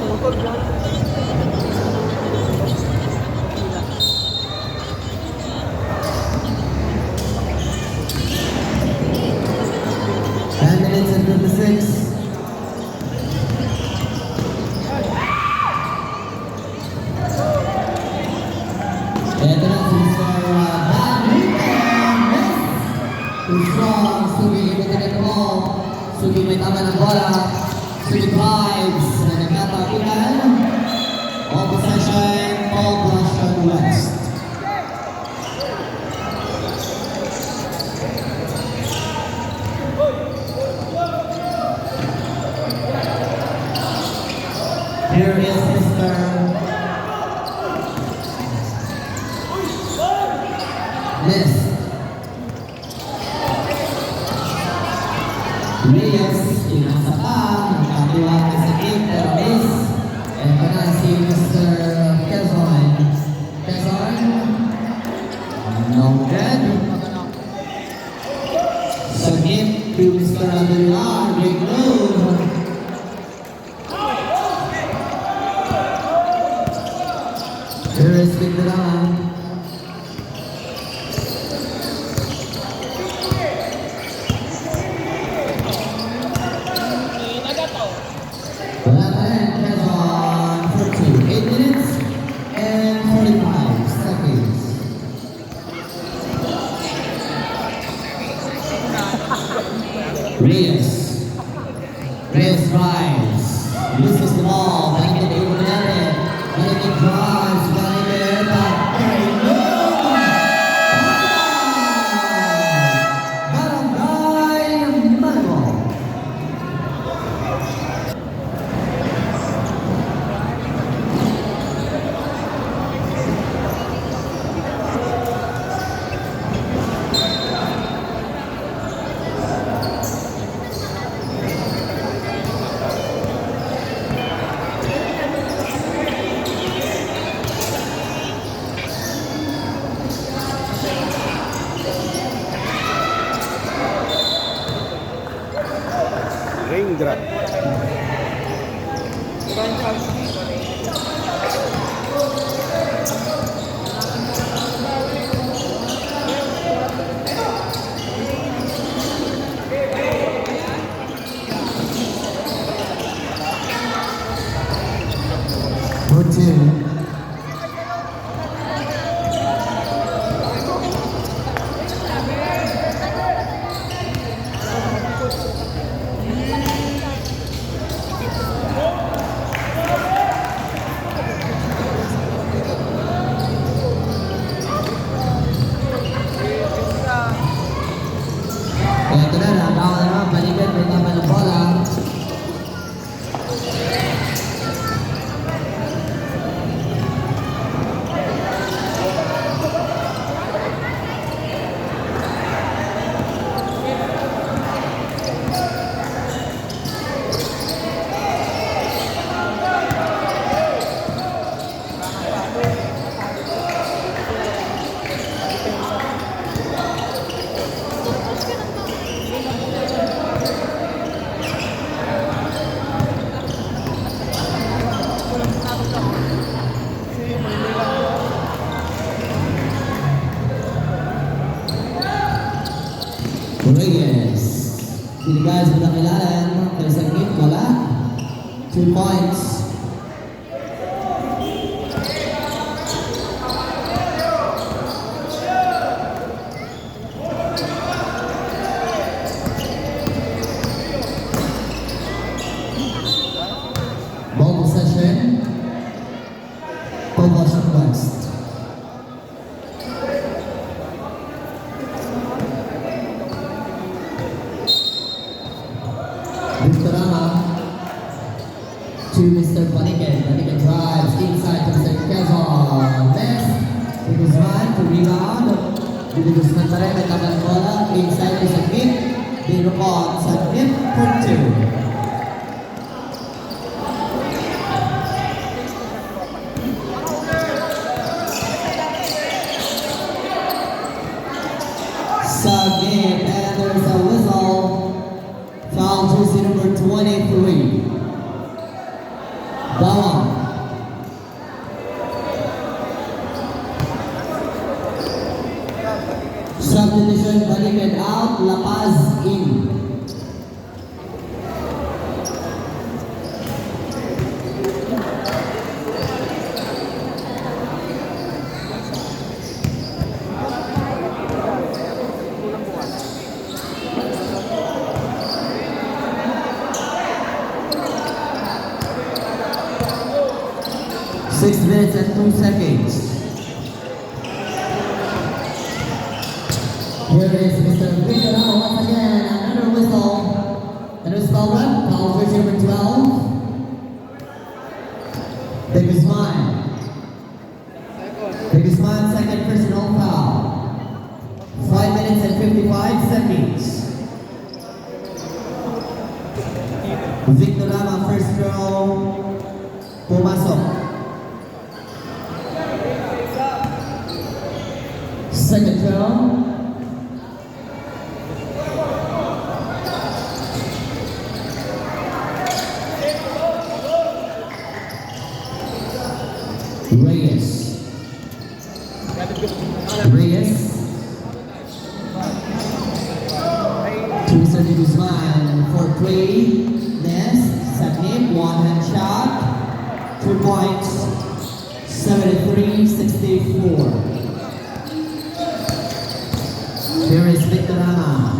Motor dyan.
10 minutes and 56. Ito na si Sir Van Rippen. Too strong. Sugi ikutin ito mo. Sugi may tama ng bola. Sugi vibes. Na nagkatapitan. All possession. All Blushon West. Here is Mr. Miss Reyes, inasa pa, nagkatiwala sa game, pero miss. Ito na si Mr. Quezon. Quezon, no good. Sa game to Mr. Aguilar, great move. Here is Victoran. Wala pa rin, Quezon, 8 minutes and 45 seconds. Reyes. Reyes drives. Loses the ball. Balik na yung natin. Balik na drives. Balik na yung Barangay Mango.
Raindrop.
For two. Ito na, nakakawa naman, balikan, may tama ng bola. Reyes. Sino guys mo nakilala? Kaya sa game, wala. 2 points. Ball possession. Blushon West. Victorama to Mr. Panican. Panican drives inside to Mr. Quezon. Next, to Guzman to rebound. Dito Guzman pa rin, may tagal bola. Inside to Sagip. Dinukot Sagip for 2. Sagip, and there's a whistle. Foul jersey number 23. 6 minutes and 2 seconds. Here is Mr. Victor Ramos once again. Another whistle. And it's called up. Foul jersey number 12. Take a smile. Take a smile, second personal foul. 5 minutes and 55 seconds. Victor Rama, first row. Pumasok. Second row. Reyes. To Mr. Guzman for 3. Ness, Saknip, one hand shot. 2 points. 73-64. Here is Victor Rama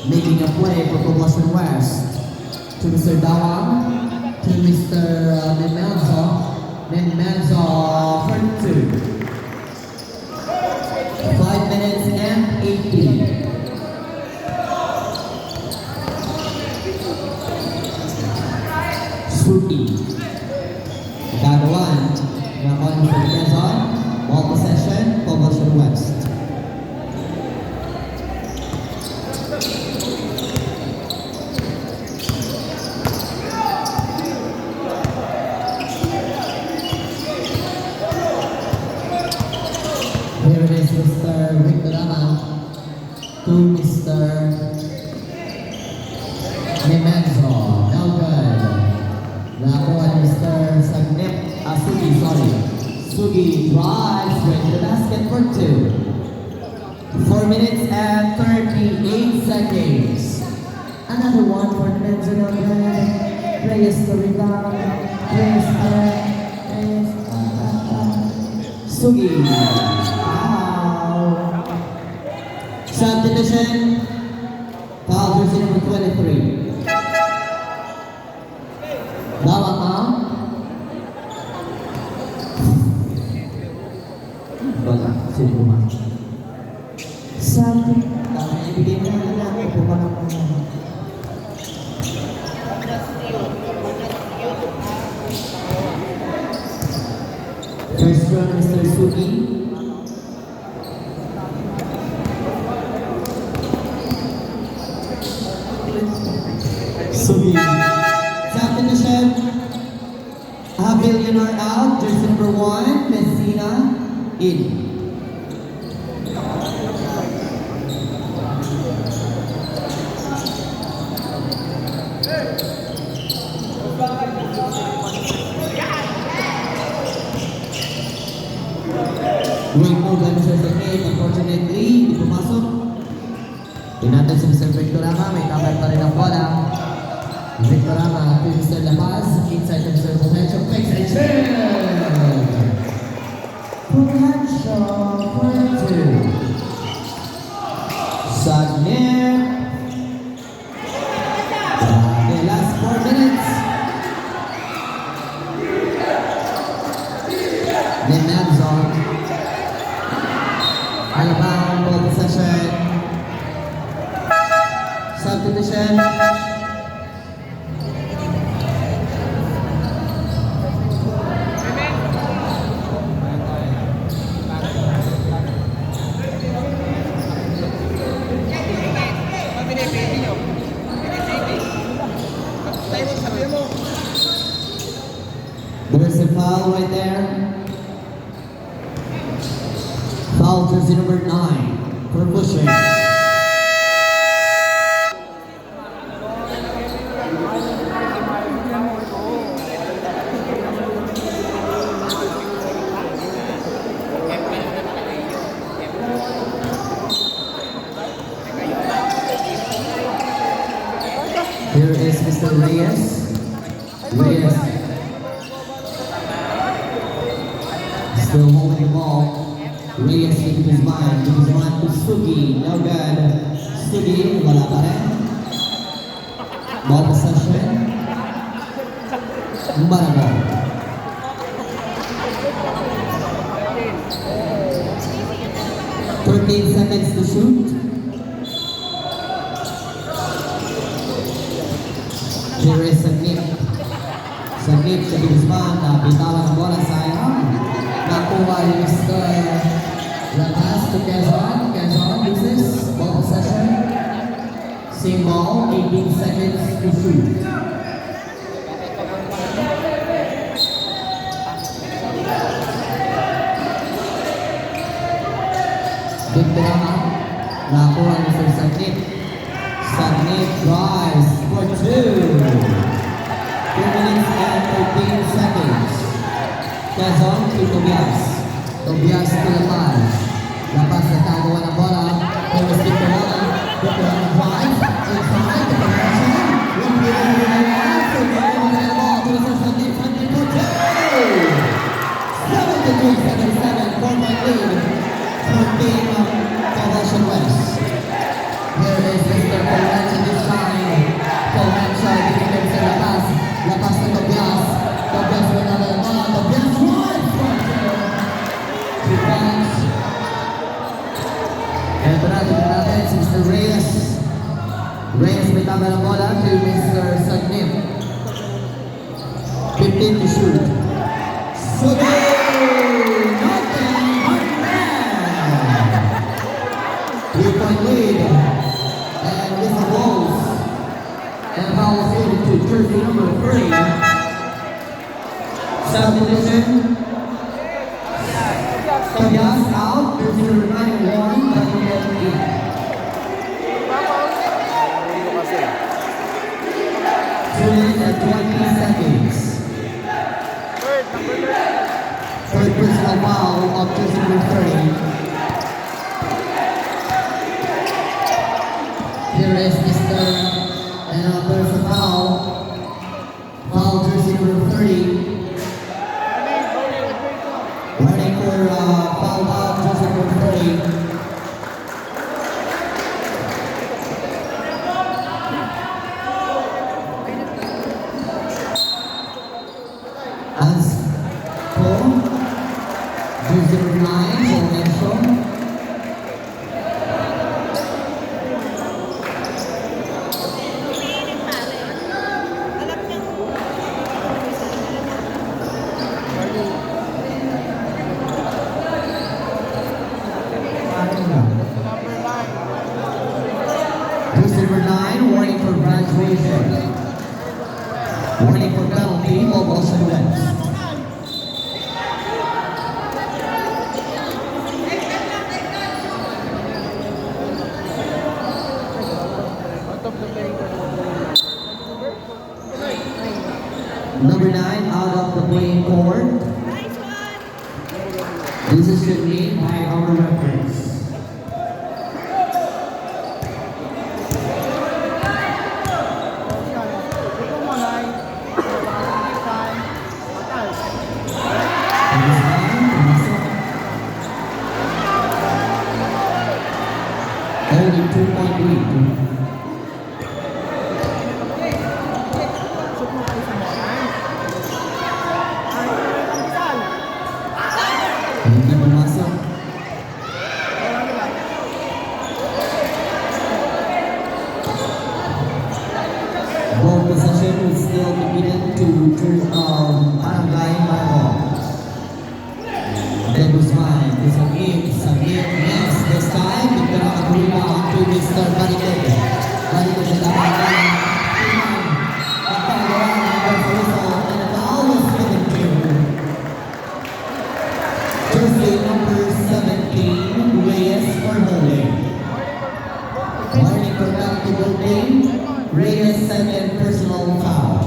making a play for Poblacion West. To Mr. Dawang. To Mr. Menzo for 2. 5 minutes and 18. Suki. Gagawan. Gagawan Mr. Menzo. Ball possession, Poblacion West. Here it is, Mr. Victor Rama to Mr. Nemenzo. No good. Nakuha ni Mr. Sugi drives straight to the basket for 2. 4 minutes and 38 seconds. Another one for Nemenzo. No good. Reyes to rebound. Reyes. Sugi. Subdivision, foul jersey number 23. Bawang ka? Wala, sino kumain? Sabi, ibigay mo na lang ako pa lang. First round, Mr. Suki. Sugi. Subdivision. Billionaire out. Jersey number 1. Messina in. Great move by Mr. Saknip. Unfortunately, hindi pumasok. Tinatan si Mr. Victor Rama. May cover pa rin ang bola. Victor Rama to Mr. La Paz, inside to Mr. Potential, fakes and shoot! Potential for 2. Saknip. The last 4 minutes. Nemenzo. Alabang ball possession. Subdivision. There's a foul right there. Foul jersey number 9 for Bushing. Here is Mr. Reyes. Still holding the ball. Reyes into his mind. To Sugi. No good. Sugi, wala pa rin. Ball possession. Barabol. 13 seconds to shoot. Here is Sanip. Sanip sa Guzman na bitawan ang bola, sayang. Nakuha yung Mr. Latas to Quezon. Quezon uses ball possession. Same ball, 18 seconds to shoot. Big drama. Nakuha ni Sir Sanip. Sanip drives for 2. 2 minutes and 13 seconds. Quezon to Tobias. Tobias to Lapas. Lapas nagkagawa ng bola. Pero stick the bola. Victor on the drive. Inside the connection. One minute and a half. So they're going to get the ball to Sir Sanip. Sanip for 2. 73 seconds, 4-point lead. 14 Salvation West. Here is Mr. Colmencha this time. Colmencha giving him sa Lapas. Lapas na Tobias. Tobias with another ball. Tobias drives for 2. 2 points. Ito natin si Mr. Reyes. Reyes may tama ng bola to Mr. Sagnip. 15 to shoot. Sugi! Nothing but man! 3-point lead. And with the balls. And foul faded to jersey number 3. Subdivision. Tobias out. Jersey number 9 1. By number 8.
Dito kasi.
2 minutes and 20 seconds. Third personal foul of jersey number 30. Here is Mr. And there's a foul. Foul jersey number 30. Running for foul out jersey number 30. As for jersey number 9, Lorenzo. Jersey number 9, warning for graduation. Warning for penalty of Ocean West. Number 9 out of the playing court. This is strictly by our reference. Only 2-point lead. Hindi pumasok. Ball possession will still be given to Barangay Marco. Then Guzman, Sagip, yes, this time, ito na rebound to Mr. Balikod. Balikod sa laban. Pagpagawa ng Garza and the foul was given to jersey number 17, Reyes for holding. Warning for penalty holding. Reyes second personal foul.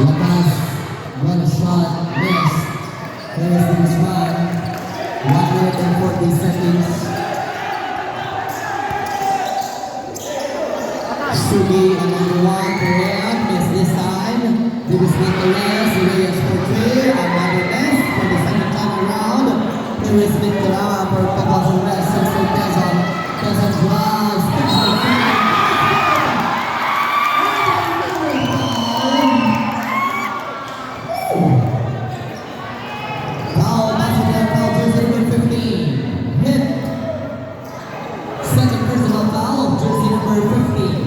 Lakas, one shot, missed. There's this one. 1 minute and 40 seconds. Sugi, another one, Korea, missed this time. This is Nicolas, Reyes for 3, another miss for the second time around. Here is Victor for Pagwasong Rest, Sir Quezon. Quezon drives, foul, basketball foul, jersey number 15. Hit. Second personal foul, jersey number 15.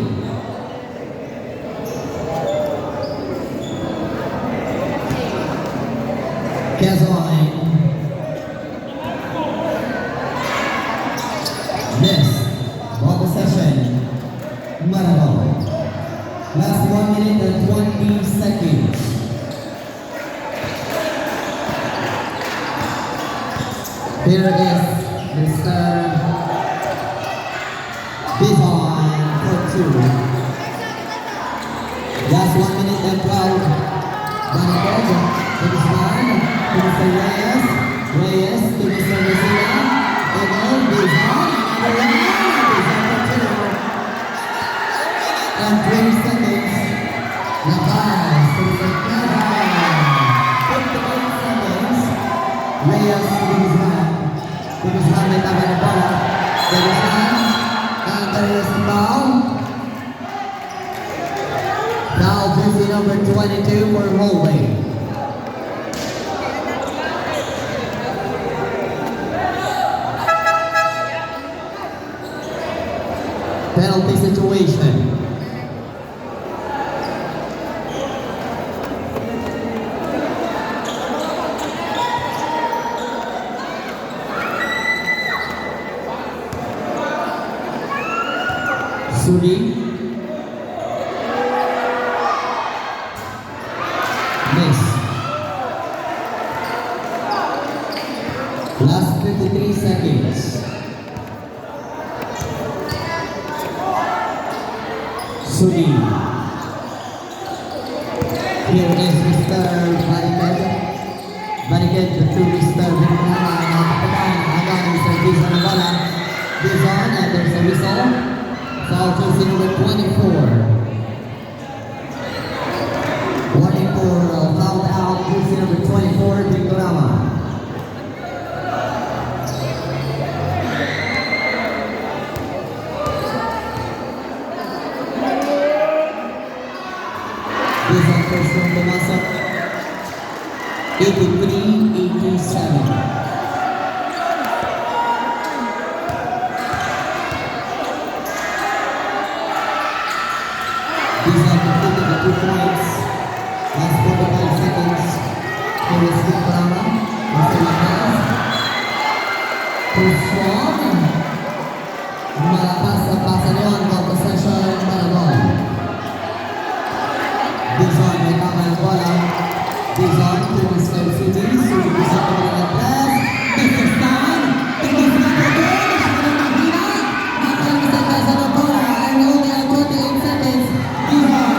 Quezon. Miss. Ball possession. Marabao. Last 1 minute and 20 seconds. Here is Mr. Bison for 2. Last 1 minute and 12. Marabao. To this one. To Mr. Reyes. Reyes to Mr. Messina. And then Bison. Bison for 2. And 20 seconds. Lakas to Mr. Quezon. 58 seconds. Reyes to Bison. To Bison may tama na bola. To Bison. And there is the foul. Foul jersey number 22 for Holloway. Penalty situation. Sudi. Miss. Last 53 seconds. Sudi. Here is Mr. Barricade. Barricade to Mr. Vincana. Nakapagan. Hanggang Mr. Bison na bola. Bison and there's a whistle. Foul jersey number 24. Warning for foul out jersey number 24, Victorama. This is first one pumasok. 83-87. Completed the 2 points. Last 45 seconds. Here is Victorama. Mr. Lakas. Too strong. Malakas ang pasa niyon. Ball possession. Marabao. Bison may tama ng bola. Bison to Mr. Sudi. Sudi Bison to the press. This is time. This is time again. Nakang Mr. Quezon ng bola. And only have 28 seconds. Bison.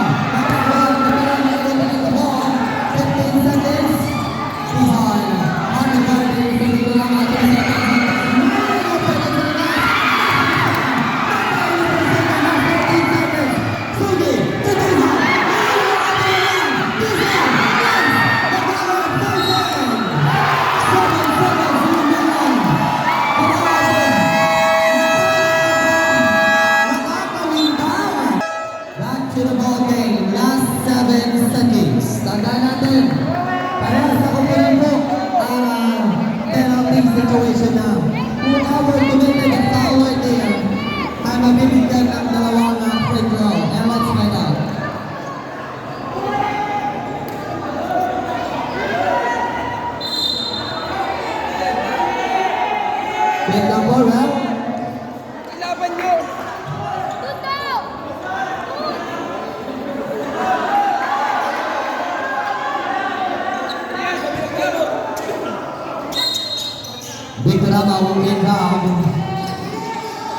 15 seconds. Bison. On the guard. Victorama to Mr. Quezon. Sudi. To Bison. Back to the ball game. Last 7 seconds. Tandaan natin. Parehas sa kumpulan po ang penalty situation na whoever committed the foul right there ay mabibigyan ng dalawang free throw. And let's find out. Wait lang po, ref.
Ilaban nyo!
Victorama will inbound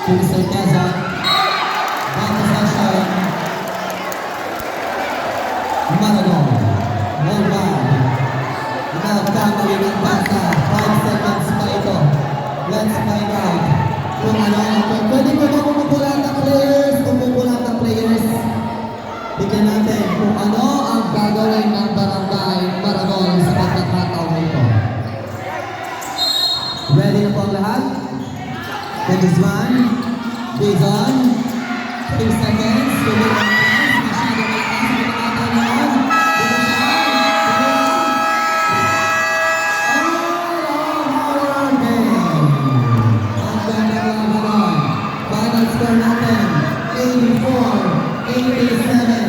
to Mr. Quezon. Ball possession. Marabao. That is one. Dizon. 3 seconds. Tuloy ang pass. Masyado malakas. Pinakataw na yun. Final score natin, 84-87.